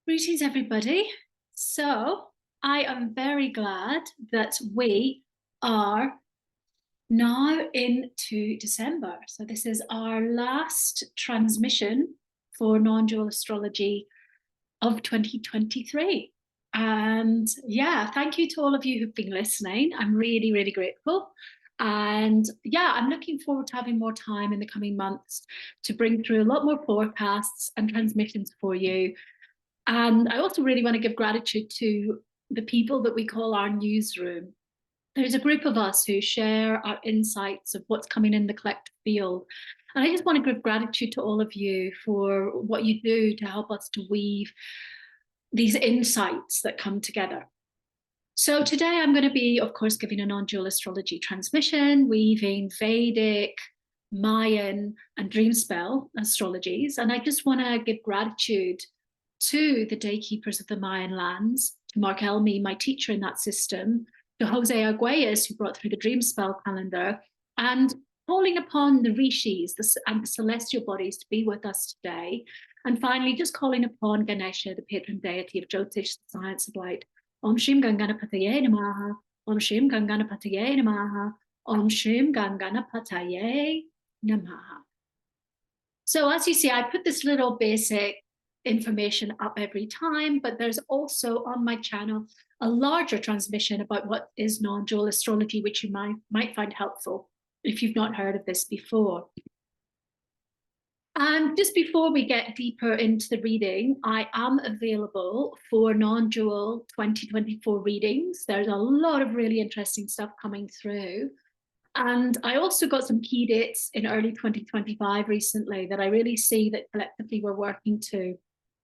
Greetings, everybody. So I am very glad that we are now into December. So this is our last transmission for non-dual astrology of 2023. And yeah, thank you to all of you who've been listening. I'm really, really grateful. And yeah, I'm looking forward to having more time in the coming months to bring through a lot more forecasts and transmissions for you. And I also really want to give gratitude to the people that we call our newsroom. There's a group of us who share our insights of what's coming in the collective field. And I just want to give gratitude to all of you for what you do to help us to weave these insights that come together. So today I'm going to be, of course, giving a non-dual astrology transmission, weaving Vedic, Mayan, and dream spell astrologies. And I just want to give gratitude to the day keepers of the Mayan lands, to Mark Elmy, my teacher in that system, to Jose Arguelles, who brought through the dream spell calendar, and calling upon the rishis and the celestial bodies to be with us today. And finally, just calling upon Ganesha, the patron deity of Jyotish, the science of light. Om Shrim Ganganapataye Namaha, Om Shrim Ganganapataye Namaha, Om Shrim Ganganapataye Namaha. So as you see, I put this little basic information up every time, but there's also on my channel a larger transmission about what is non-dual astrology, which you might find helpful if you've not heard of this before. And just before we get deeper into the reading, I am available for non-dual 2024 readings. There's a lot of really interesting stuff coming through. And I also got some key dates in early 2025 recently that I really see that collectively we're working to.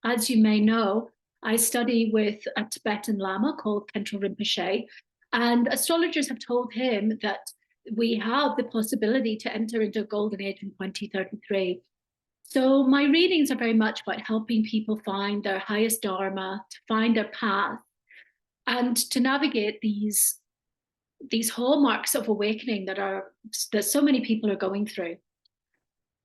As you may know, I study with a Tibetan Lama called Khentrul Rinpoche, and astrologers have told him that we have the possibility to enter into a golden age in 2033. So my readings are very much about helping people find their highest dharma, to find their path, and to navigate these hallmarks of awakening that so many people are going through.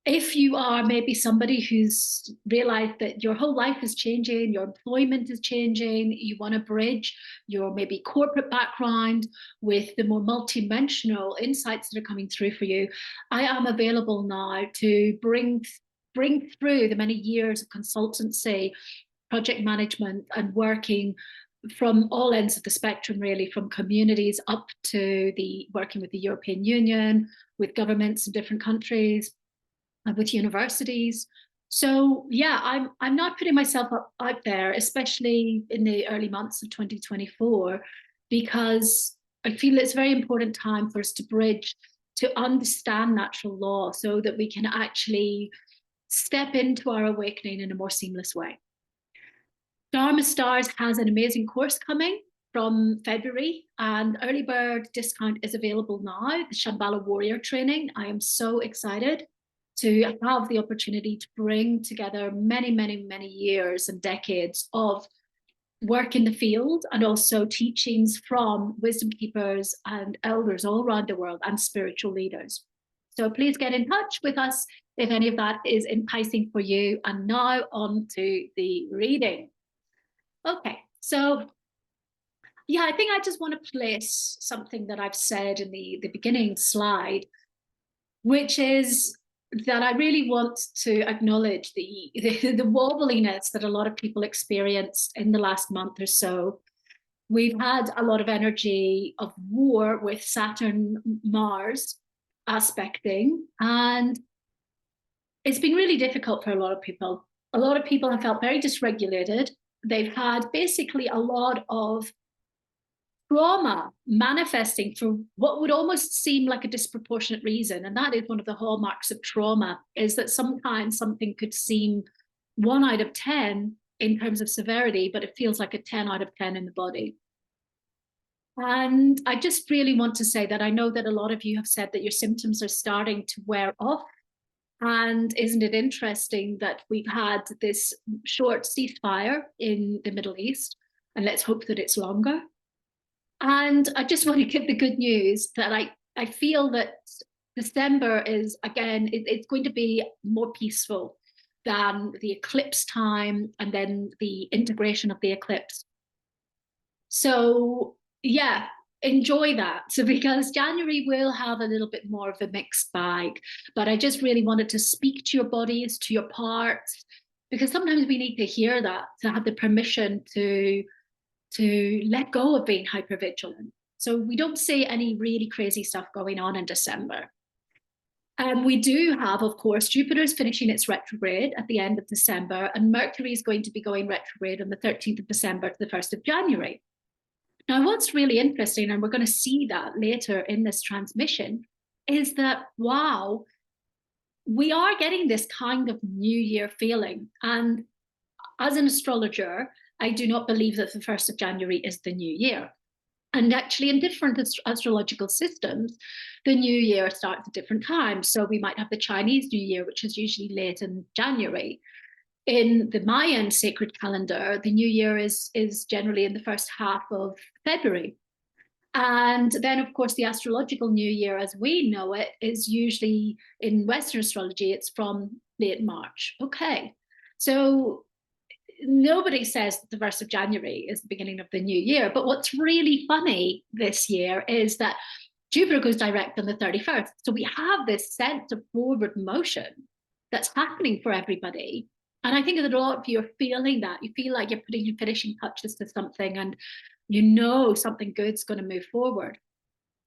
If you are maybe somebody who's realized that your whole life is changing, your employment is changing, you want to bridge your maybe corporate background with the more multidimensional insights that are coming through for you, I am available now to bring through the many years of consultancy, project management, and working from all ends of the spectrum, really, from communities up to working with the European Union, with governments in different countries, and with universities. So yeah, I'm not putting myself out there, especially in the early months of 2024, because I feel it's a very important time for us to bridge, to understand natural law so that we can actually step into our awakening in a more seamless way. Dharma Stars has an amazing course coming from February, and early bird discount is available now, the Shambhala Warrior Training. I am so excited to have the opportunity to bring together many, many, many years and decades of work in the field, and also teachings from wisdom keepers and elders all around the world and spiritual leaders. So please get in touch with us if any of that is enticing for you. And now on to the reading. Okay, so yeah, I think I just want to place something that I've said in the beginning slide, which is that I really want to acknowledge the wobbliness that a lot of people experienced in the last month or so. We've had a lot of energy of war with Saturn, Mars aspecting, and it's been really difficult for a lot of people. A lot of people have felt very dysregulated. They've had basically a lot of trauma manifesting for what would almost seem like a disproportionate reason. And that is one of the hallmarks of trauma, is that sometimes something could seem 1 out of 10 in terms of severity, but it feels like a 10 out of 10 in the body. And I just really want to say that I know that a lot of you have said that your symptoms are starting to wear off. And isn't it interesting that we've had this short ceasefire in the Middle East, and let's hope that it's longer. And I just want to give the good news that I feel that December is, again, it's going to be more peaceful. than the eclipse time and then the integration of the eclipse. So yeah, enjoy that. So because January will have a little bit more of a mixed bag, but I just really wanted to speak to your bodies, to your parts, because sometimes we need to hear that, to have the permission to let go of being hypervigilant. So we don't see any really crazy stuff going on in December. We do have, of course, Jupiter's finishing its retrograde at the end of December, and Mercury is going to be going retrograde on the 13th of December to the 1st of January. Now, what's really interesting, and we're going to see that later in this transmission, is that, wow, we are getting this kind of New Year feeling. And as an astrologer, I do not believe that the 1st of January is the new year. And actually, in different astrological systems, the new year starts at different times. So we might have the Chinese New Year, which is usually late in January. In the Mayan sacred calendar, the new year is generally in the first half of February. And then, of course, the astrological new year, as we know it, is usually in Western astrology, it's from late March. Okay. So nobody says that the 1st of January is the beginning of the new year. But what's really funny this year is that Jupiter goes direct on the 31st. So we have this sense of forward motion that's happening for everybody. And I think that a lot of you are feeling that. You feel like you're putting your finishing touches to something and you know something good's going to move forward.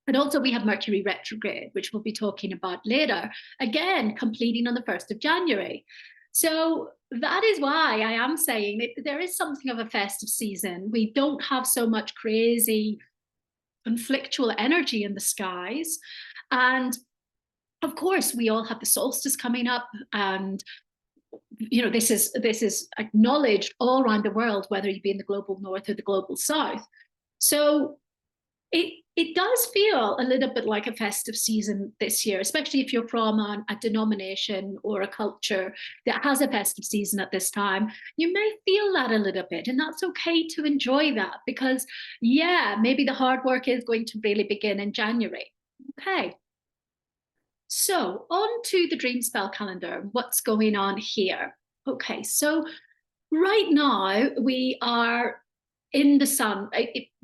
And also we have Mercury retrograde, which we'll be talking about later, again, completing on the 1st of January. So that is why I am saying that there is something of a festive season. We don't have so much crazy conflictual energy in the skies. And of course, we all have the solstice coming up, and you know, this is acknowledged all around the world, whether you be in the global north or the global south. So it does feel a little bit like a festive season this year, especially if you're from a denomination or a culture that has a festive season at this time. You may feel that a little bit, and that's okay to enjoy that, because yeah, maybe the hard work is going to really begin in January. Okay. So on to the dream spell calendar. What's going on here? Okay, so right now we are in the sun.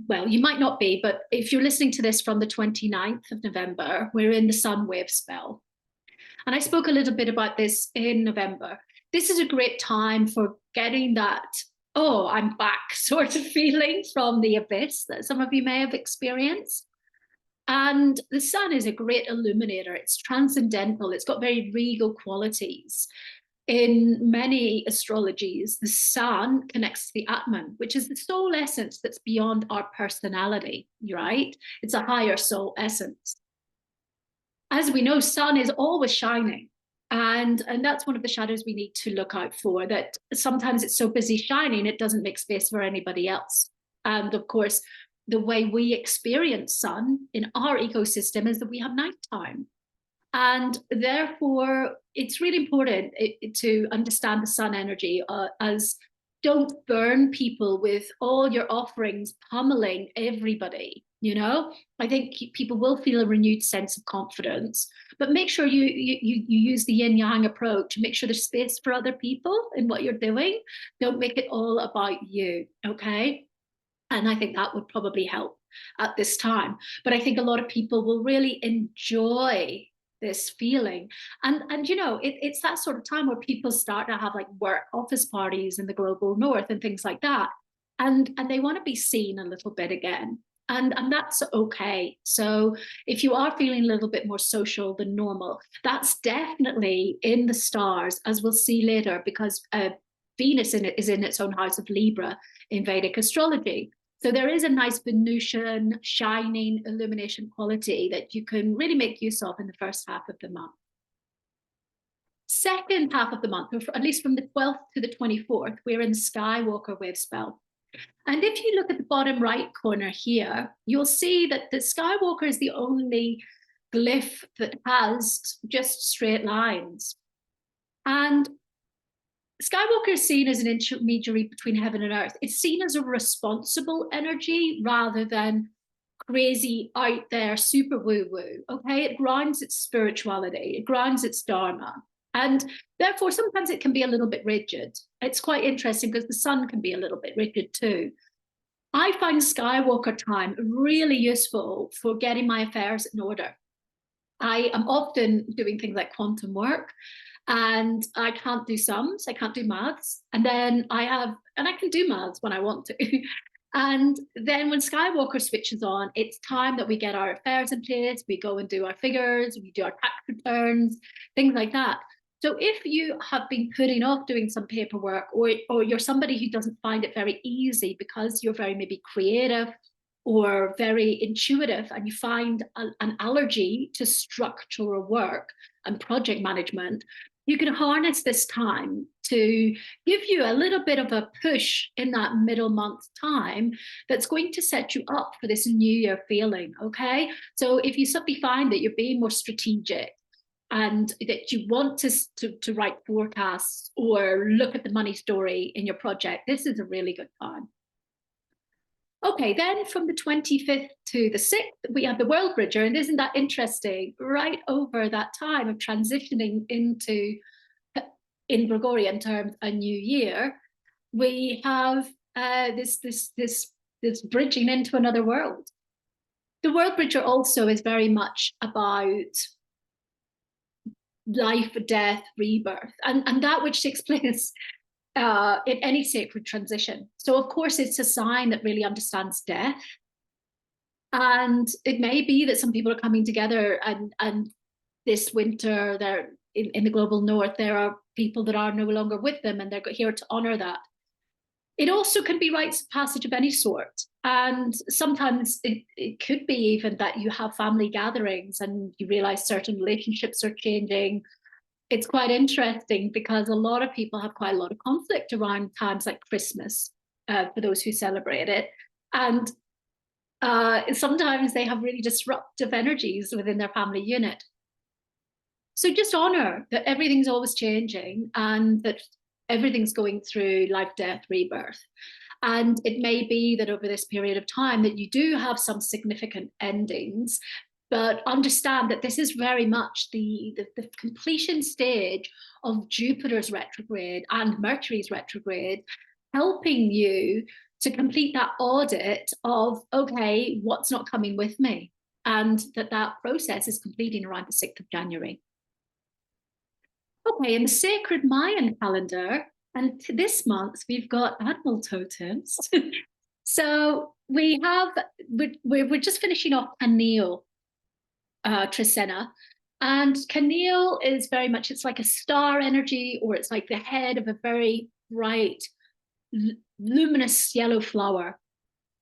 Well, you might not be, but if you're listening to this from the 29th of November, we're in the sun wave spell. And I spoke a little bit about this in November. This is a great time for getting that, oh, I'm back sort of feeling from the abyss that some of you may have experienced. And the sun is a great illuminator. It's transcendental. It's got very regal qualities. In many astrologies, the sun connects to the Atman, which is the soul essence that's beyond our personality, right? It's a higher soul essence. As we know, sun is always shining. And that's one of the shadows we need to look out for, that sometimes it's so busy shining, it doesn't make space for anybody else. And of course, the way we experience sun in our ecosystem is that we have nighttime. And therefore, it's really important to understand the sun energy as don't burn people with all your offerings pummeling everybody. You know, I think people will feel a renewed sense of confidence, but make sure you use the yin yang approach. Make sure there's space for other people in what you're doing. Don't make it all about you. Okay. And I think that would probably help at this time. But I think a lot of people will really enjoy this feeling. And you know, it's that sort of time where people start to have like work office parties in the global north and things like that. And they want to be seen a little bit again. And that's okay. So if you are feeling a little bit more social than normal, that's definitely in the stars, as we'll see later, because Venus is in its own house of Libra in Vedic astrology. So there is a nice Venusian, shining illumination quality that you can really make use of in the first half of the month. Second half of the month, or at least from the 12th to the 24th, we're in Skywalker wave spell. And if you look at the bottom right corner here, you'll see that the Skywalker is the only glyph that has just straight lines. And Skywalker is seen as an intermediary between heaven and earth. It's seen as a responsible energy rather than crazy out there, super woo-woo, okay? It grounds its spirituality, it grounds its dharma. And therefore, sometimes it can be a little bit rigid. It's quite interesting because the sun can be a little bit rigid too. I find Skywalker time really useful for getting my affairs in order. I am often doing things like quantum work, and I can't do sums, I can't do maths. And then I can do maths when I want to. And then when Skywalker switches on, it's time that we get our affairs in place. We go and do our figures, we do our tax returns, things like that. So if you have been putting off doing some paperwork, or you're somebody who doesn't find it very easy because you're very maybe creative or very intuitive, and you find an allergy to structural work and project management, you can harness this time to give you a little bit of a push in that middle month time that's going to set you up for this new year feeling. Okay, so if you suddenly find that you're being more strategic and that you want to write forecasts or look at the money story in your project, this is a really good time. Okay, then from the 25th to the 6th, we have the World Bridger. And isn't that interesting? Right over that time of transitioning into, in Gregorian terms, a new year, we have this bridging into another world. The World Bridger also is very much about life, death, rebirth, and that which takes place in any sacred transition. So of course it's a sign that really understands death. And it may be that some people are coming together, and this winter they're in the global north, there are people that are no longer with them, and they're here to honor that. It also can be rites of passage of any sort. And sometimes it could be even that you have family gatherings and you realize certain relationships are changing. It's quite interesting because a lot of people have quite a lot of conflict around times like Christmas, for those who celebrate it. And sometimes they have really disruptive energies within their family unit. So just honor that everything's always changing and that everything's going through life, death, rebirth. And it may be that over this period of time that you do have some significant endings, but understand that this is very much the completion stage of Jupiter's retrograde and Mercury's retrograde, helping you to complete that audit of, okay, what's not coming with me? And that process is completing around the 6th of January. Okay, in the sacred Mayan calendar, and this month we've got animal totems. So we're just finishing off Caneel, Trisena. And Caneel is very much, it's like a star energy, or it's like the head of a very bright, luminous yellow flower.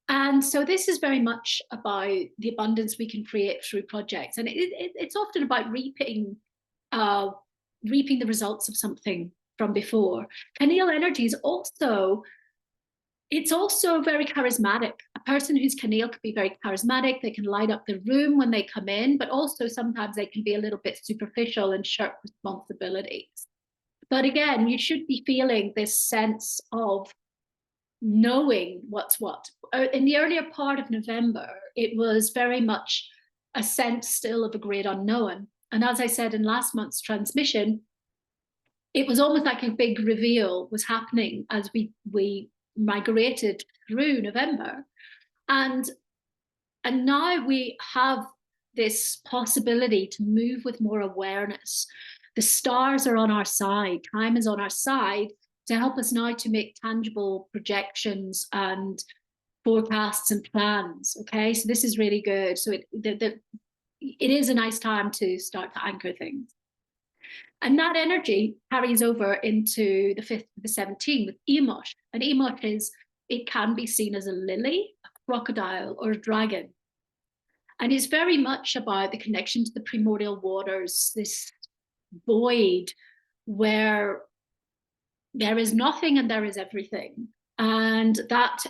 And so this is very much about the abundance we can create through projects. And it's often about reaping the results of something from before. Caneel energy is also, it's also very charismatic. A person who's Caneel could be very charismatic. They can light up the room when they come in, but also sometimes they can be a little bit superficial and shirk responsibilities. But again, you should be feeling this sense of knowing what's what. In the earlier part of November, it was very much a sense still of a great unknown. And as I said in last month's transmission, it was almost like a big reveal was happening as we migrated through November. And now we have this possibility to move with more awareness. The stars are on our side, time is on our side to help us now to make tangible projections and forecasts and plans. Okay, so this is really good. So it is a nice time to start to anchor things. And that energy carries over into the 5th to the 17th with Emosh. And Emosh it can be seen as a lily, a crocodile, or a dragon. And it's very much about the connection to the primordial waters, this void where there is nothing and there is everything. And that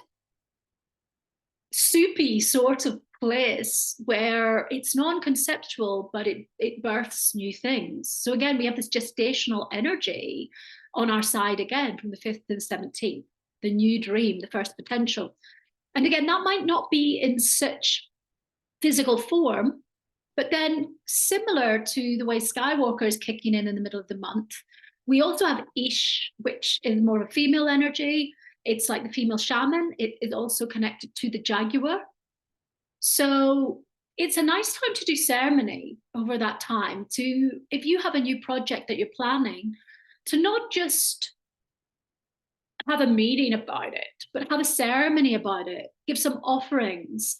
soupy sort of place where it's non-conceptual, but it births new things. So again, we have this gestational energy on our side again from the 5th to the 17th, the new dream, the first potential. And again, that might not be in such physical form, But then, similar to the way Skywalker is kicking in the middle of the month, we also have Ish, which is more of a female energy. It's like the female shaman. It is also connected to the Jaguar. So it's a nice time to do ceremony over that time. To, if you have a new project that you're planning, to not just have a meeting about it, but have a ceremony about it, give some offerings.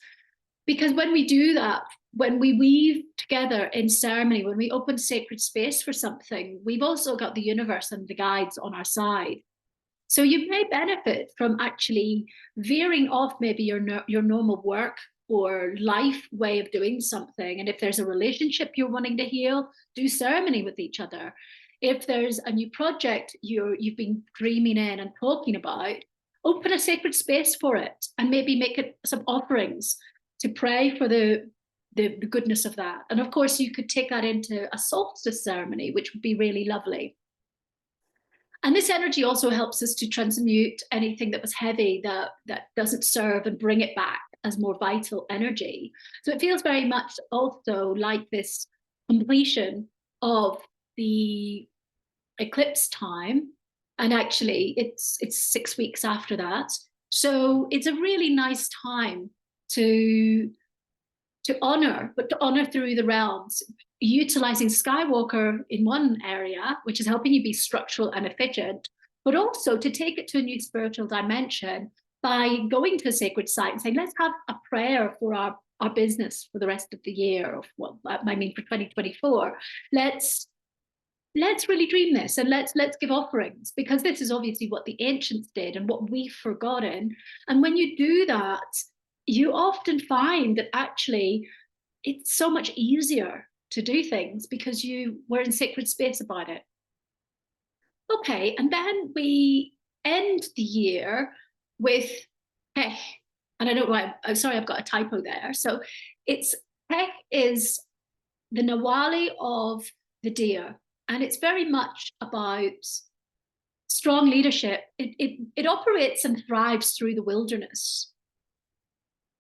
Because when we do that, when we weave together in ceremony, when we open sacred space for something, we've also got the universe and the guides on our side. So you may benefit from actually veering off maybe your normal work or life way of doing something. And if there's a relationship you're wanting to heal, do ceremony with each other. If there's a new project you've been dreaming in and talking about, open a sacred space for it and maybe make it some offerings to pray for the goodness of that. And of course, you could take that into a solstice ceremony, which would be really lovely. And this energy also helps us to transmute anything that was heavy that doesn't serve and bring it back as more vital energy. So it feels very much also like this completion of the eclipse time. And actually, it's 6 weeks after that. So it's a really nice time to honor, but to honor through the realms, utilizing Skywalker in one area, which is helping you be structural and efficient, but also to take it to a new spiritual dimension by going to a sacred site and saying, let's have a prayer for our business for the rest of the year, or well, I mean for 2024. Let's really dream this, and let's give offerings, because this is obviously what the ancients did and what we've forgotten. And when you do that, you often find that actually it's so much easier to do things because you were in sacred space about it. Okay, and then we end the year with Pech. And I don't know why, I'm sorry, I've got a typo there. So it's Pech is the Nawali of the deer. And it's very much about strong leadership. It operates and thrives through the wilderness.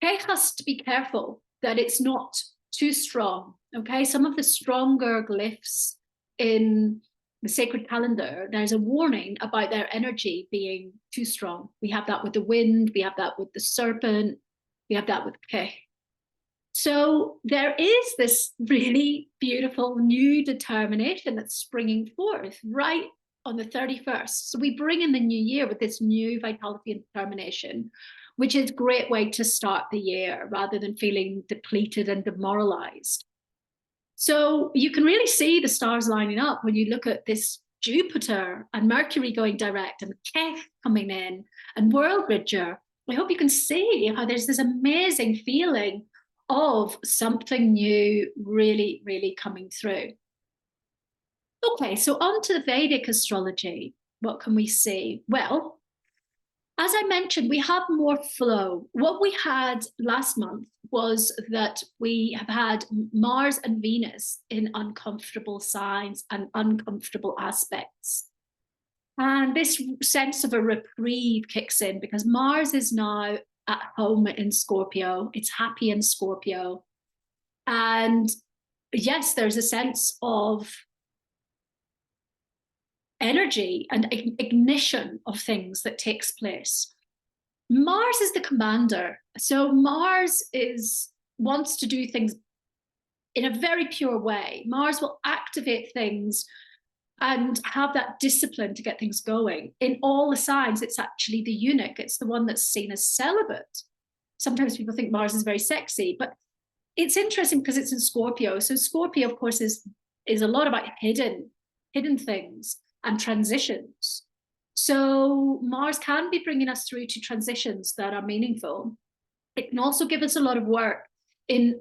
Pech has to be careful that it's not too strong. Okay, some of the stronger glyphs in the sacred calendar, there's a warning about their energy being too strong. We have that with the wind, we have that with the serpent, we have that with Pech. So there is this really beautiful new determination that's springing forth right on the 31st. So we bring in the new year with this new vitality and determination, which is a great way to start the year rather than feeling depleted and demoralized. So you can really see the stars lining up when you look at this Jupiter and Mercury going direct and Keth coming in and World Bridger. I hope you can see how there's this amazing feeling of something new really, really coming through. Okay, so on to the Vedic astrology. What can we see? Well, as I mentioned, we have more flow. What we had last month was that we have had Mars and Venus in uncomfortable signs and uncomfortable aspects. And this sense of a reprieve kicks in because Mars is now at home in Scorpio. It's happy in Scorpio. And yes, there's a sense of energy and ignition of things that takes place. Mars is the commander. So Mars wants to do things in a very pure way. Mars will activate things and have that discipline to get things going. In all the signs, it's actually the eunuch. It's the one that's seen as celibate. Sometimes people think Mars is very sexy, but it's interesting because it's in Scorpio. So Scorpio, of course, is a lot about hidden things and transitions. So Mars can be bringing us through to transitions that are meaningful. It can also give us a lot of work in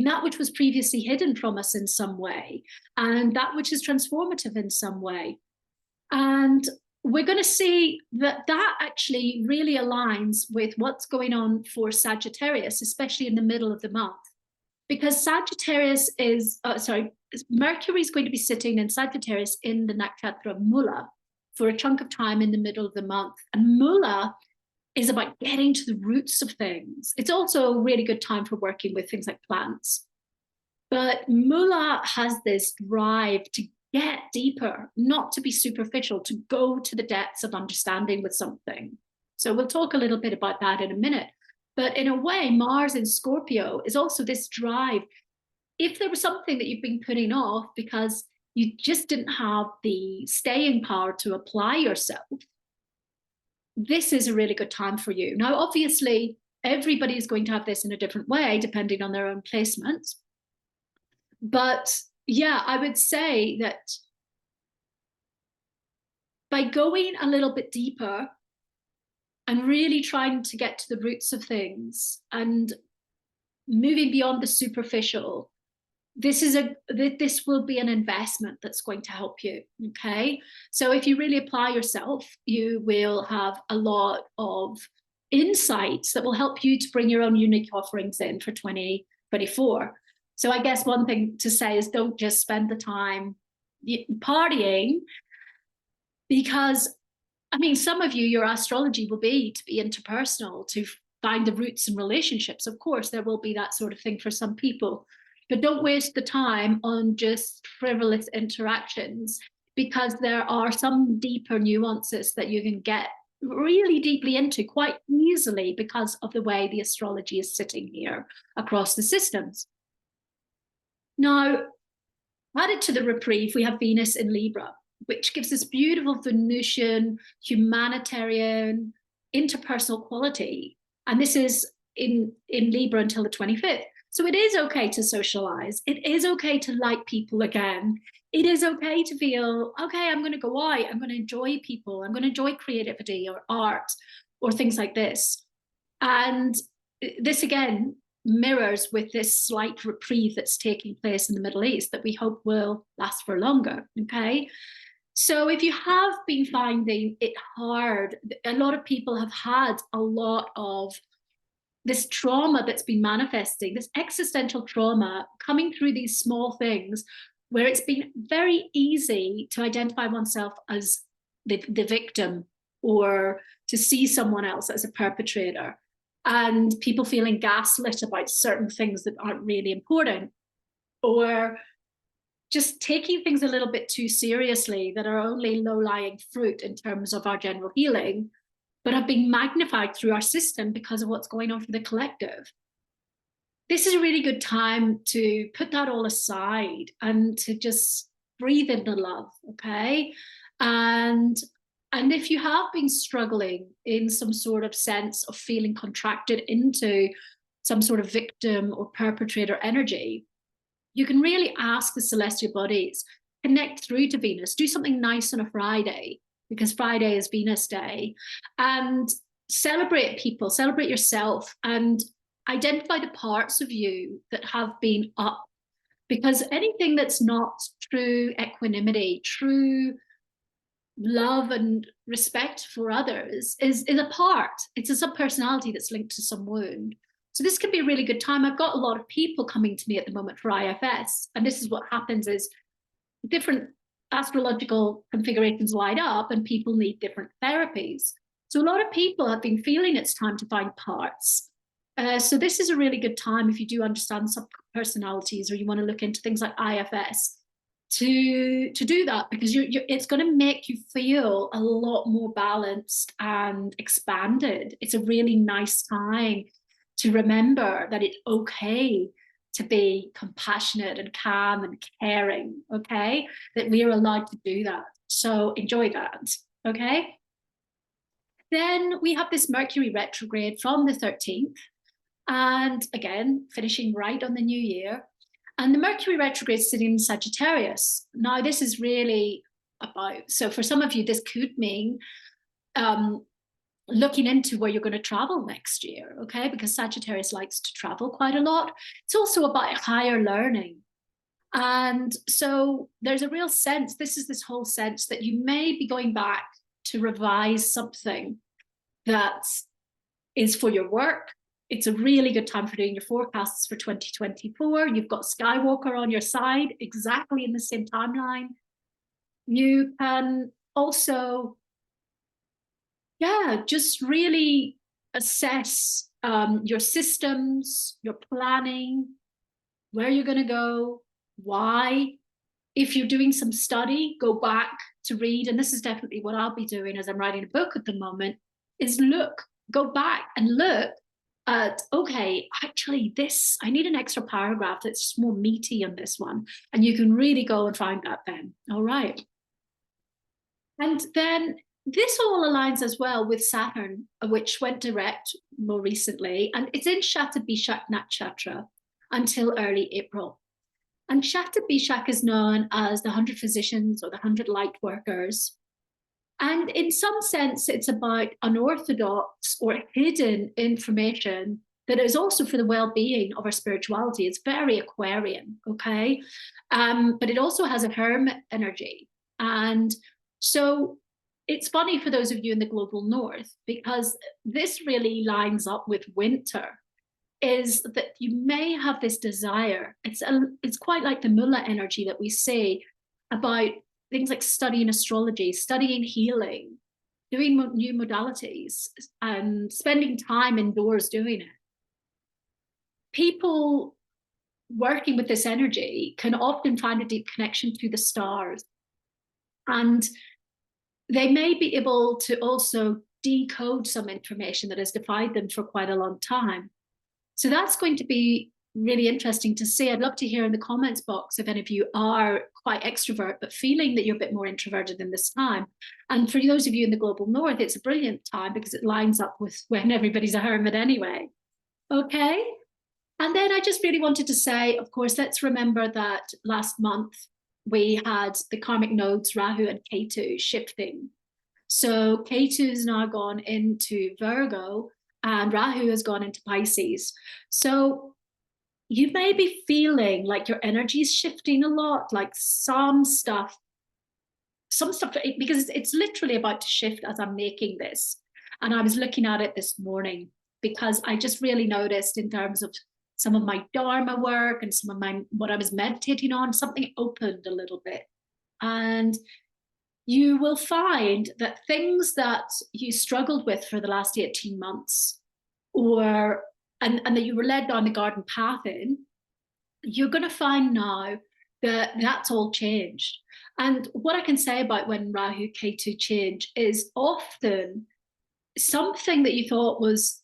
that which was previously hidden from us in some way, and that which is transformative in some way. And we're going to see that actually really aligns with what's going on for Sagittarius, especially in the middle of the month. Because Sagittarius Mercury is going to be sitting in Sagittarius in the nakshatra Mula for a chunk of time in the middle of the month. And Mula is about getting to the roots of things. It's also a really good time for working with things like plants. But Mula has this drive to get deeper, not to be superficial, to go to the depths of understanding with something. So we'll talk a little bit about that in a minute. But in a way, Mars in Scorpio is also this drive. If there was something that you've been putting off because you just didn't have the staying power to apply yourself, this is a really good time for you. Now, obviously, everybody is going to have this in a different way, depending on their own placements. But yeah, I would say that by going a little bit deeper and really trying to get to the roots of things and moving beyond the superficial, this will be an investment that's going to help you. Okay, so if you really apply yourself, you will have a lot of insights that will help you to bring your own unique offerings in for 2024. So I guess one thing to say is don't just spend the time partying, because I mean, some of you, your astrology will be to be interpersonal, to find the roots in relationships. Of course, there will be that sort of thing for some people, but don't waste the time on just frivolous interactions, because there are some deeper nuances that you can get really deeply into quite easily because of the way the astrology is sitting here across the systems. Now, added to the reprieve, we have Venus in Libra, which gives this beautiful Venusian, humanitarian, interpersonal quality. And this is in Libra until the 25th. So it is okay to socialize. It is okay to like people again. It is okay to feel, okay, I'm going to go out. I'm going to enjoy people. I'm going to enjoy creativity or art or things like this. And this, again, mirrors with this slight reprieve that's taking place in the Middle East that we hope will last for longer, okay? So if you have been finding it hard, a lot of people have had a lot of this trauma that's been manifesting, this existential trauma coming through these small things, where it's been very easy to identify oneself as the victim, or to see someone else as a perpetrator, and people feeling gaslit about certain things that aren't really important, or just taking things a little bit too seriously that are only low-lying fruit in terms of our general healing, but have been magnified through our system because of what's going on for the collective. This is a really good time to put that all aside and to just breathe in the love, okay? And if you have been struggling in some sort of sense of feeling contracted into some sort of victim or perpetrator energy, you can really ask the celestial bodies, connect through to Venus, do something nice on a Friday, because Friday is Venus Day, and celebrate people, celebrate yourself, and identify the parts of you that have been up. Because anything that's not true equanimity, true love and respect for others is a part. It's a subpersonality that's linked to some wound. So this could be a really good time. I've got a lot of people coming to me at the moment for IFS, and this is what happens is different astrological configurations light up and people need different therapies. So a lot of people have been feeling it's time to find parts. So this is a really good time if you do understand subpersonalities, or you want to look into things like IFS, to do that, because it's going to make you feel a lot more balanced and expanded. It's a really nice time to remember that it's okay to be compassionate and calm and caring, okay? That we are allowed to do that. So enjoy that, okay? Then we have this Mercury retrograde from the 13th, and again, finishing right on the new year. And the Mercury retrograde is sitting in Sagittarius. Now, this is really about, so for some of you, this could mean looking into where you're going to travel next year, okay? Because Sagittarius likes to travel quite a lot. It's also about higher learning. And so there's a real sense, this whole sense that you may be going back to revise something that is for your work. It's a really good time for doing your forecasts for 2024. You've got Skywalker on your side, exactly in the same timeline. You can also, just really assess your systems, your planning, where you're going to go, why. If you're doing some study, go back to read. And this is definitely what I'll be doing as I'm writing a book at the moment, is go back and look at, okay, actually this, I need an extra paragraph that's more meaty on this one. And you can really go and find that then. All right. And then this all aligns as well with Saturn, which went direct more recently, and it's in Shatabishak Nakshatra until early April. And Shatabishak is known as the 100 physicians or the 100 light workers. And in some sense, it's about unorthodox or hidden information that is also for the well-being of our spirituality. It's very Aquarian, okay? But it also has a hermit energy. And so it's funny for those of you in the global north, because this really lines up with winter, is that you may have this desire. It's quite like the Mulla energy that we say about things like studying astrology, studying healing, doing new modalities, and spending time indoors doing it. People working with this energy can often find a deep connection to the stars. And they may be able to also decode some information that has defied them for quite a long time. So that's going to be really interesting to see. I'd love to hear in the comments box if any of you are quite extrovert, but feeling that you're a bit more introverted in this time. And for those of you in the global north, it's a brilliant time because it lines up with when everybody's a hermit anyway. Okay. And then I just really wanted to say, of course, let's remember that last month we had the karmic nodes, Rahu and Ketu, shifting. So Ketu has now gone into Virgo and Rahu has gone into Pisces. So you may be feeling like your energy is shifting a lot, like some stuff, because it's literally about to shift as I'm making this. And I was looking at it this morning because I just really noticed in terms of some of my Dharma work and some of what I was meditating on, something opened a little bit. And you will find that things that you struggled with for the last 18 months and that you were led down the garden path in, you're going to find now that that's all changed. And what I can say about when Rahu Ketu change is often something that you thought was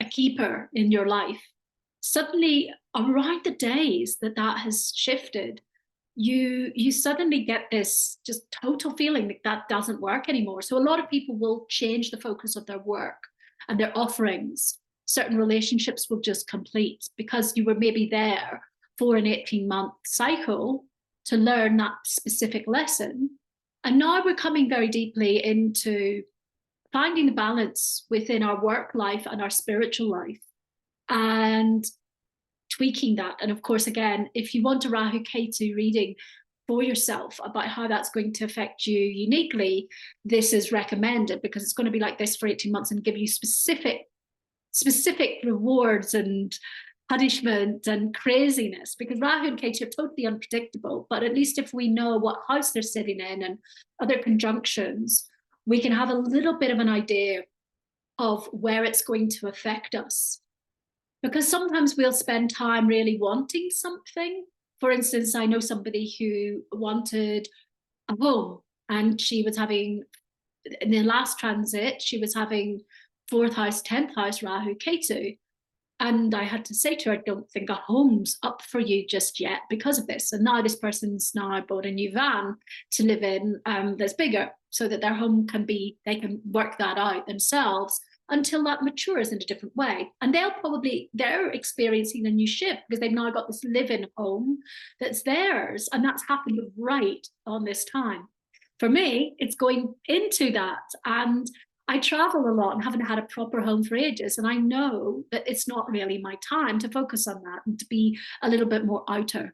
a keeper in your life, suddenly around the days that has shifted, you suddenly get this just total feeling that doesn't work anymore. So a lot of people will change the focus of their work and their offerings. Certain relationships will just complete because you were maybe there for an 18-month cycle to learn that specific lesson. And now we're coming very deeply into finding the balance within our work life and our spiritual life and tweaking that. And of course, again, if you want a Rahu Ketu reading for yourself about how that's going to affect you uniquely, this is recommended because it's going to be like this for 18 months and give you specific rewards and punishment and craziness, because Rahu and Ketu are totally unpredictable. But at least if we know what house they're sitting in and other conjunctions, we can have a little bit of an idea of where it's going to affect us. Because sometimes we'll spend time really wanting something. For instance, I know somebody who wanted a home and she was having, in the last transit, she was having 4th house, 10th house, Rahu, Ketu. And I had to say to her, I don't think a home's up for you just yet because of this. And now this person's now bought a new van to live in that's bigger so that their home they can work that out themselves until that matures in a different way. And they're experiencing a new shift because they've now got this live-in home that's theirs. And that's happened right on this time. For me, it's going into that. And I travel a lot and haven't had a proper home for ages. And I know that it's not really my time to focus on that and to be a little bit more outer.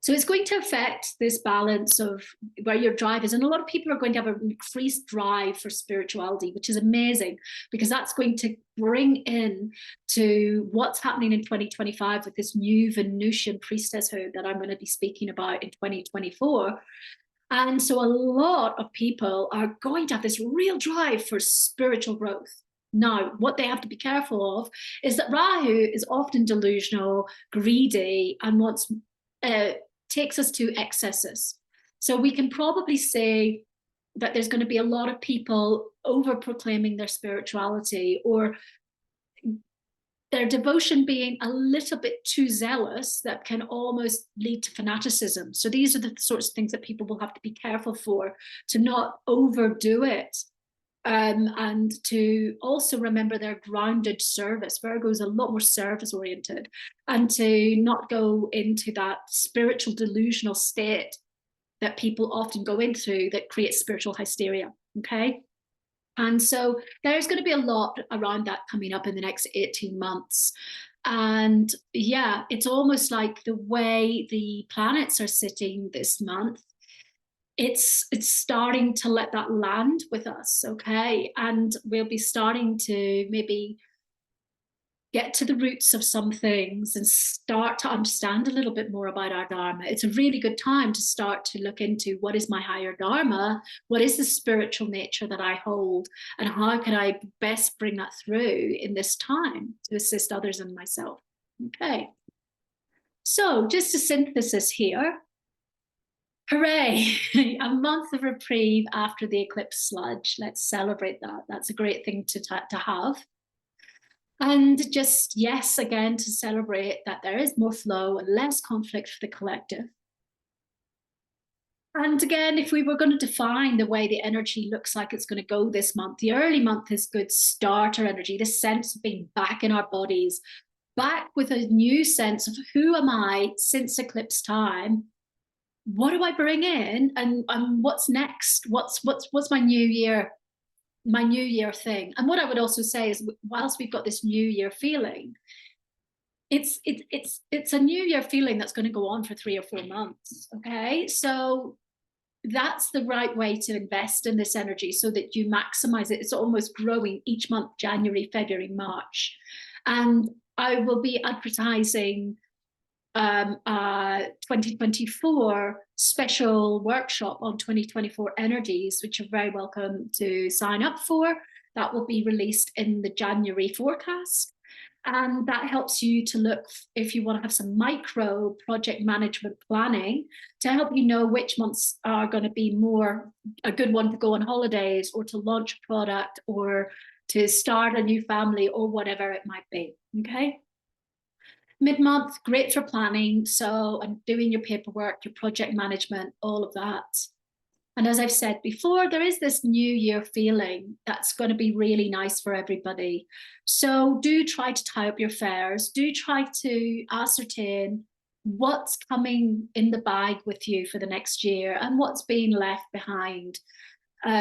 So it's going to affect this balance of where your drive is. And a lot of people are going to have an increased drive for spirituality, which is amazing because that's going to bring in to what's happening in 2025 with this new Venusian priestesshood that I'm going to be speaking about in 2024. And so a lot of people are going to have this real drive for spiritual growth. Now, what they have to be careful of is that Rahu is often delusional, greedy, and takes us to excesses. So we can probably say that there's going to be a lot of people over proclaiming their spirituality, or their devotion being a little bit too zealous that can almost lead to fanaticism. So these are the sorts of things that people will have to be careful for, to not overdo it. And to also remember their grounded service. Virgo is a lot more service oriented, and to not go into that spiritual delusional state that people often go into that creates spiritual hysteria. Okay. And so there's going to be a lot around that coming up in the next 18 months. And yeah, it's almost like the way the planets are sitting this month, it's starting to let that land with us, okay? And we'll be starting to maybe get to the roots of some things and start to understand a little bit more about our Dharma. It's a really good time to start to look into what is my higher Dharma, what is the spiritual nature that I hold, and how can I best bring that through in this time to assist others and myself. Okay. So just a synthesis here. Hooray, a month of reprieve after the eclipse sludge. Let's celebrate that. That's a great thing to have. And just, yes, again, to celebrate that there is more flow and less conflict for the collective. And again, if we were going to define the way the energy looks like it's going to go this month, the early month is good starter energy, this sense of being back in our bodies, back with a new sense of who am I since eclipse time. What do I bring in, and what's next? What's my new year thing? And what I would also say is, whilst we've got this new year feeling, it's a new year feeling that's going to go on for 3 or 4 months. Okay, so that's the right way to invest in this energy so that you maximize it. It's almost growing each month: January, February, March. And I will be advertising 2024 special workshop on 2024 energies, which you're very welcome to sign up for. That will be released in the January forecast. And that helps you to look, if you want to have some micro project management planning, to help you know which months are going to be more a good one to go on holidays, or to launch a product, or to start a new family, or whatever it might be. Okay. Mid-month, great for planning. So, and doing your paperwork, your project management, all of that. And as I've said before, there is this new year feeling that's going to be really nice for everybody. So do try to tie up your affairs. Do try to ascertain what's coming in the bag with you for the next year and what's being left behind.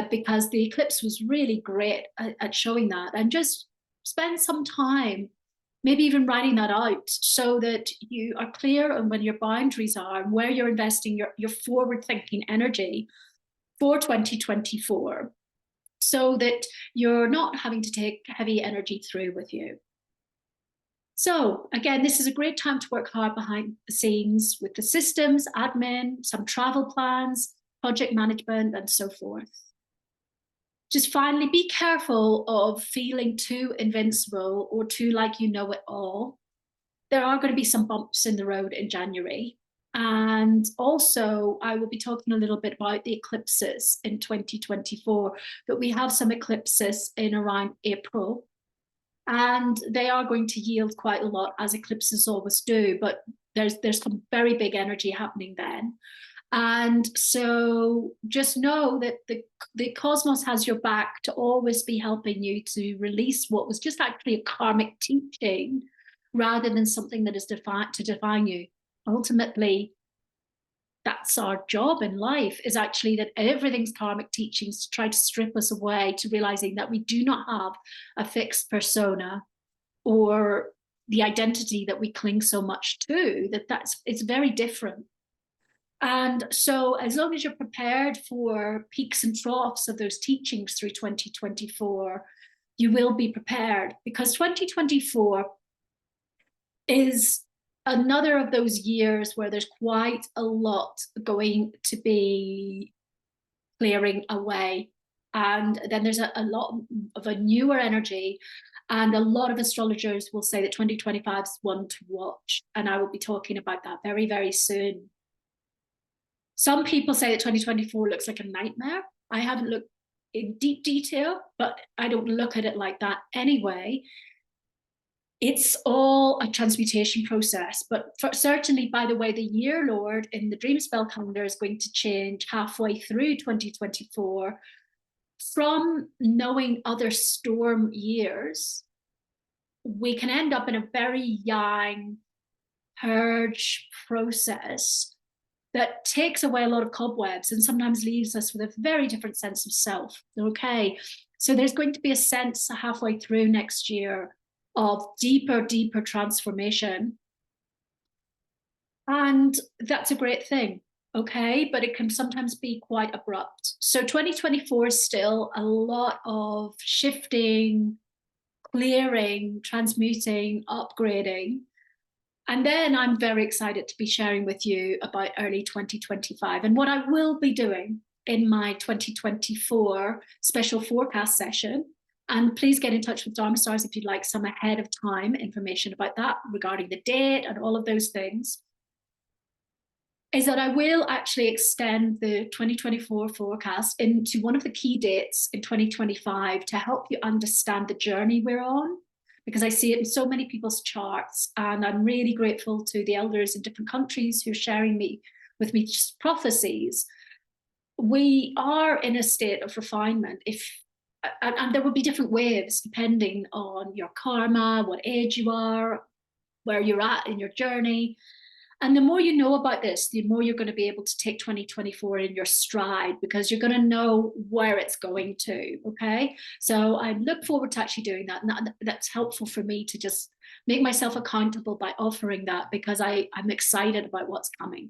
Because the eclipse was really great at showing that. And just spend some time maybe even writing that out so that you are clear on when your boundaries are and where you're investing your forward-thinking energy for 2024, so that you're not having to take heavy energy through with you. So again, this is a great time to work hard behind the scenes with the systems, admin, some travel plans, project management, and so forth. Just finally, be careful of feeling too invincible or too like you know it all. There are going to be some bumps in the road in January. And also, I will be talking a little bit about the eclipses in 2024, but we have some eclipses in around April. And they are going to yield quite a lot, as eclipses always do, but there's some very big energy happening then. And so just know that the cosmos has your back to always be helping you to release what was just actually a karmic teaching, rather than something that is to define you. Ultimately, that's our job in life, is actually that everything's karmic teachings to try to strip us away to realizing that we do not have a fixed persona or the identity that we cling so much to, it's very different. And so as long as you're prepared for peaks and troughs of those teachings through 2024, you will be prepared, because 2024 is another of those years where there's quite a lot going to be clearing away. And then there's a lot of a newer energy. And a lot of astrologers will say that 2025 is one to watch. And I will be talking about that very, very soon. Some people say that 2024 looks like a nightmare. I haven't looked in deep detail, but I don't look at it like that anyway. It's all a transmutation process, but certainly, by the way, the year lord in the dream spell calendar is going to change halfway through 2024 from knowing other storm years. We can end up in a very yang purge process that takes away a lot of cobwebs and sometimes leaves us with a very different sense of self. Okay, so there's going to be a sense halfway through next year of deeper transformation. And that's a great thing, okay? But it can sometimes be quite abrupt. So 2024 is still a lot of shifting, clearing, transmuting, upgrading. And then I'm very excited to be sharing with you about early 2025 and what I will be doing in my 2024 special forecast session. And please get in touch with Dharma Stars if you'd like some ahead of time information about that regarding the date and all of those things. Is that I will actually extend the 2024 forecast into one of the key dates in 2025 to help you understand the journey we're on, because I see it in so many people's charts. And I'm really grateful to the elders in different countries who are sharing with me prophecies. We are in a state of refinement. And there will be different waves depending on your karma, what age you are, where you're at in your journey. And the more you know about this, the more you're going to be able to take 2024 in your stride, because you're going to know where it's going to. Okay. So I look forward to actually doing that. And that's helpful for me to just make myself accountable by offering that, because I'm excited about what's coming.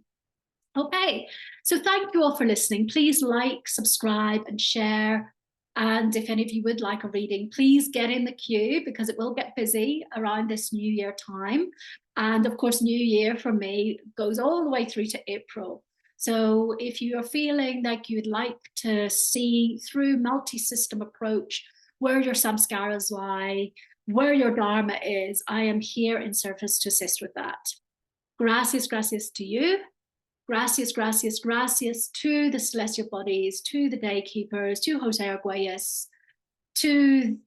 Okay. So thank you all for listening. Please like, subscribe, and share. And if any of you would like a reading, please get in the queue, because it will get busy around this New Year time. And of course, New Year for me goes all the way through to April. So if you are feeling like you'd like to see through multi-system approach where your samskaras lie, where your dharma is, I am here in service to assist with that. Gracias, gracias to you. Gracias, gracias, gracias to the celestial bodies, to the day keepers, to Jose Arguelles, to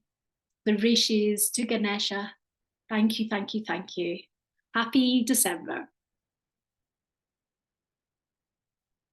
the rishis, to Ganesha. Thank you, thank you, thank you. Happy December.